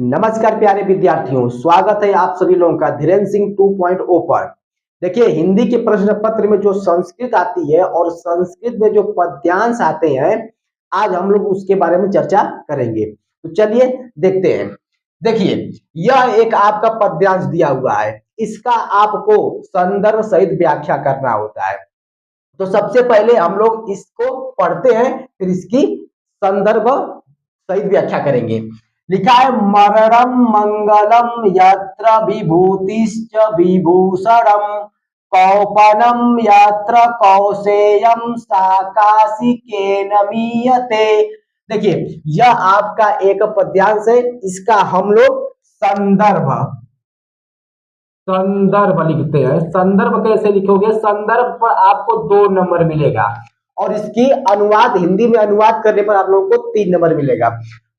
नमस्कार प्यारे विद्यार्थियों, स्वागत है आप सभी लोगों का धीरेन्द्र सिंह 2.0 पर। देखिए, हिंदी के प्रश्न पत्र में जो संस्कृत आती है और संस्कृत में जो पद्यांश आते हैं, आज हम लोग उसके बारे में चर्चा करेंगे। तो चलिए देखते हैं। देखिए, यह एक आपका पद्यांश दिया हुआ है, इसका आपको संदर्भ सहित व्याख्या करना होता है। तो सबसे पहले हम लोग इसको पढ़ते हैं, फिर इसकी संदर्भ सहित व्याख्या करेंगे। लिखा है, मरणम मंगलम यत्र विभूतिश्च विभूषणम कौपनम यत्र कौशेयम साकाशिकेन मीयते। देखिए, यह आपका एक पद्यांश है, इसका हम लोग संदर्भ लिखते हैं। संदर्भ कैसे लिखोगे? संदर्भ पर आपको 2 नंबर मिलेगा और इसकी अनुवाद हिंदी में अनुवाद करने पर आप लोगों को 3 नंबर मिलेगा।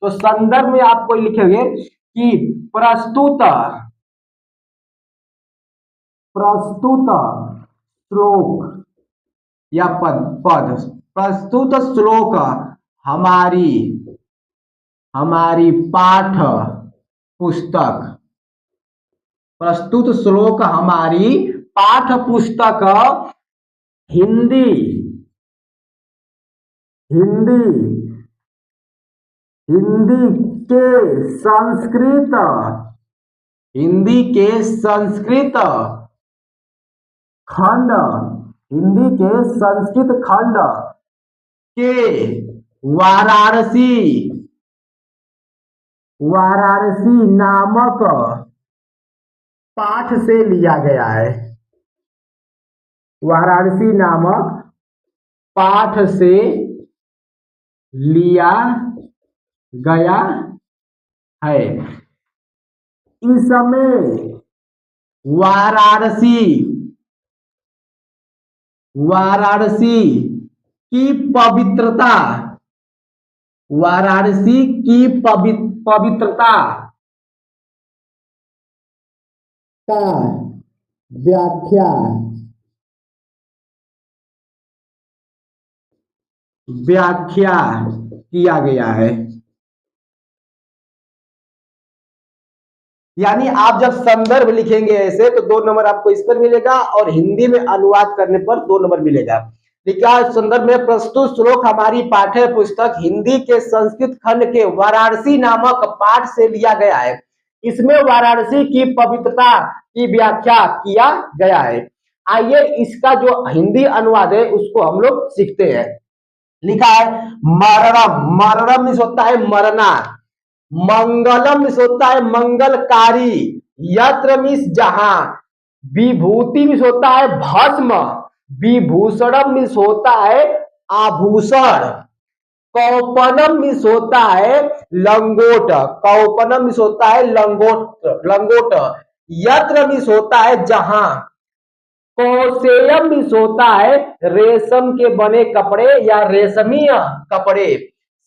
तो संदर्भ में आपको लिखेंगे कि प्रस्तुत श्लोक या पद प्रस्तुत श्लोक हमारी पाठ पुस्तक, प्रस्तुत श्लोक हमारी पाठ पुस्तक हिंदी के संस्कृत खंड के वाराणसी नामक पाठ से लिया गया है। वाराणसी नामक पाठ से लिया गया है। इसमें वाराणसी की पवित्रता का व्याख्या किया गया है। यानी आप जब संदर्भ लिखेंगे ऐसे तो 2 नंबर आपको इस पर मिलेगा और हिंदी में अनुवाद करने पर 2 नंबर मिलेगा। लिखा संदर्भ में प्रस्तुत श्लोक हमारी पाठ्य पुस्तक हिंदी के संस्कृत खंड के वाराणसी नामक पाठ से लिया गया है। इसमें वाराणसी की पवित्रता की व्याख्या किया गया है। आइए इसका जो हिंदी अनुवाद है उसको हम लोग सीखते हैं। लिखा है, मरणम मीन्स होता है मरना, मंगलम मीन्स होता है मंगलकारी, यत्र मीन्स जहां, विभूति मीन्स होता है भस्म, विभूषणम मीन्स होता है आभूषण, कौपनम मीन्स होता है लंगोट, लंगोट, यत्र मीन्स होता है जहां, कौशेयम मीन्स होता है रेशम के बने कपड़े या रेशमीय कपड़े,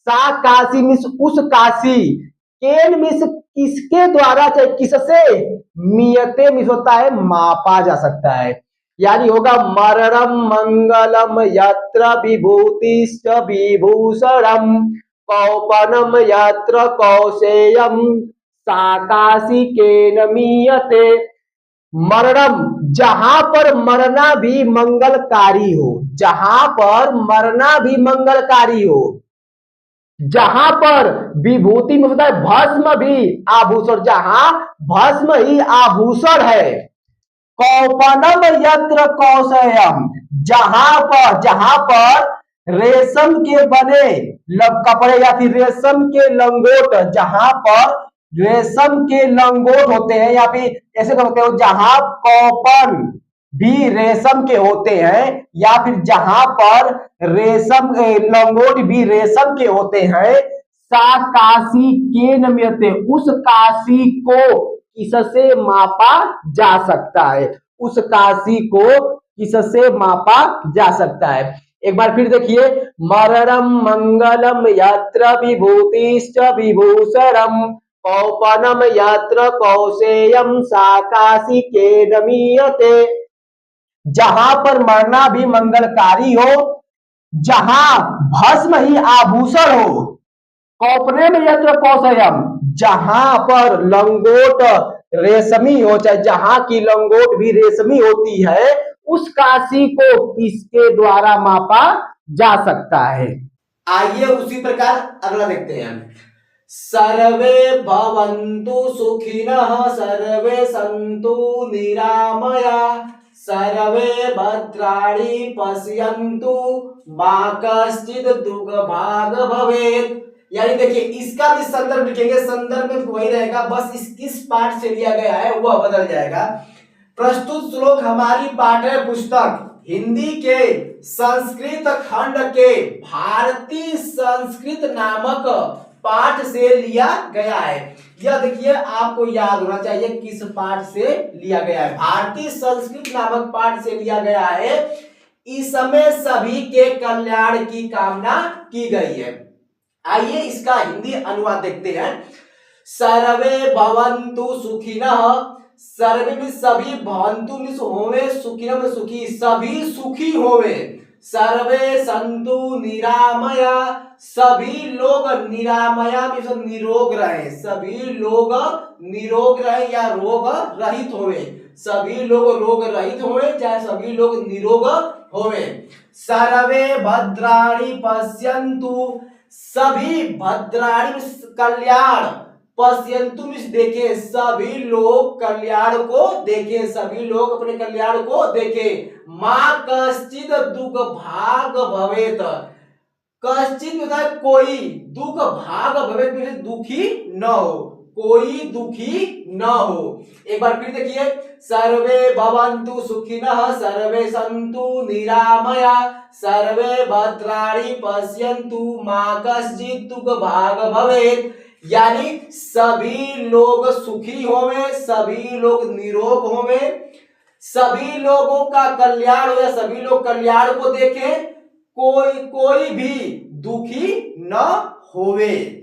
सा काशी मीन्स उस काशी, केन मीन्स किसके द्वारा, चाहे किससे, मियते मीन्स होता है मापा जा सकता है। यानी होगा मरणम मंगलम यत्र विभूतिश्च विभूषणम कौपनम यत्र कौशेयम साकाशिकेन मीयते। मरणम, जहां पर मरना भी मंगलकारी हो, जहां पर मरना भी मंगलकारी हो, जहां पर विभूति में होता है भस्म भी आभूषण, जहां भस्म ही आभूषण है, कौपनम यत्र कौशेयम, जहां पर रेशम के बने कपड़े या फिर रेशम के लंगोट, जहां पर रेशम के लंगोट होते हैं या फिर ऐसे कहते हो जहां कौपन भी रेशम के होते हैं या फिर जहां पर रेशम लंगोट भी रेशम के होते हैं, सा काशी के नम्यते, उस काशी को किससे मापा जा सकता है, उस काशी को किससे मापा जा सकता है। एक बार फिर देखिए, मरणम मंगलम यत्र विभूतिश्च विभूषणम कौपनम यत्र कौशेयम साकाशिकेन मीयते। जहां पर मरना भी मंगलकारी हो, जहां भस्म ही आभूषण हो, कौपने में यत्र कौशेयम, जहां पर लंगोट रेशमी हो, चाहे जहां की लंगोट भी रेशमी होती है, उस काशी को किसके द्वारा मापा जा सकता है? आइए उसी प्रकार अगला देखते हैं। सर्वे भवन्तु सुखिनः, सर्वे सन्तु निरामया, सर्वे भद्राणि पश्यन्तु मा कश्चित् दुःखभाग् भवेत्। यानी देखिए इसका भी संदर्भ लिखेंगे, संदर्भ में वही रहेगा, बस इस किस पाठ से लिया गया है वह बदल जाएगा। प्रस्तुत श्लोक हमारी पाठ्य पुस्तक हिंदी के संस्कृत खंड के भारतीय संस्कृत नामक पाठ से लिया गया है। यह देखिए आपको याद होना चाहिए किस पाठ से लिया गया है। भारतीय संस्कृत नामक पाठ से लिया गया है। इसमें सभी के कल्याण की कामना की गई है। आइए इसका हिंदी अनुवाद देखते हैं। सर्वे भवन्तु सुखिनः, सर्वे में सभी, भवन्तु में होवे, सुखिनः में सुखी, सभी सुखी होवे, सर्वे संतु निरामया, सभी लोग निरामया में निरोग रहे, सभी लोग निरोग रहे या रोग रहित होवे, सभी लोग रोग रहित होवे चाहे सभी लोग निरोग होवे। सर्वे भद्राणि पश्यन्तु, सभी भद्राणि कल्याण, पश्यन्तु में देखे, सभी लोग कल्याण को देखे, सभी लोग अपने कल्याण को देखे। मां कश्चित् दुःख भाग भवेत, कश्चित् मतलब कोई, दुःख भाग भवेत मतलब दुखी न हो, कोई दुखी न हो। एक बार फिर देखिए, सर्वे भवन्तु सुखिनः, सर्वे सन्तु निरामया, सर्वे भद्राणि पश्यन्तु मा कश्चित् दुःख भाग भवेत्। यानी सभी लोग सुखी होवे, सभी लोग निरोग होवे, सभी लोगों का कल्याण हो या सभी लोग कल्याण को देखें, कोई भी दुखी न होवे।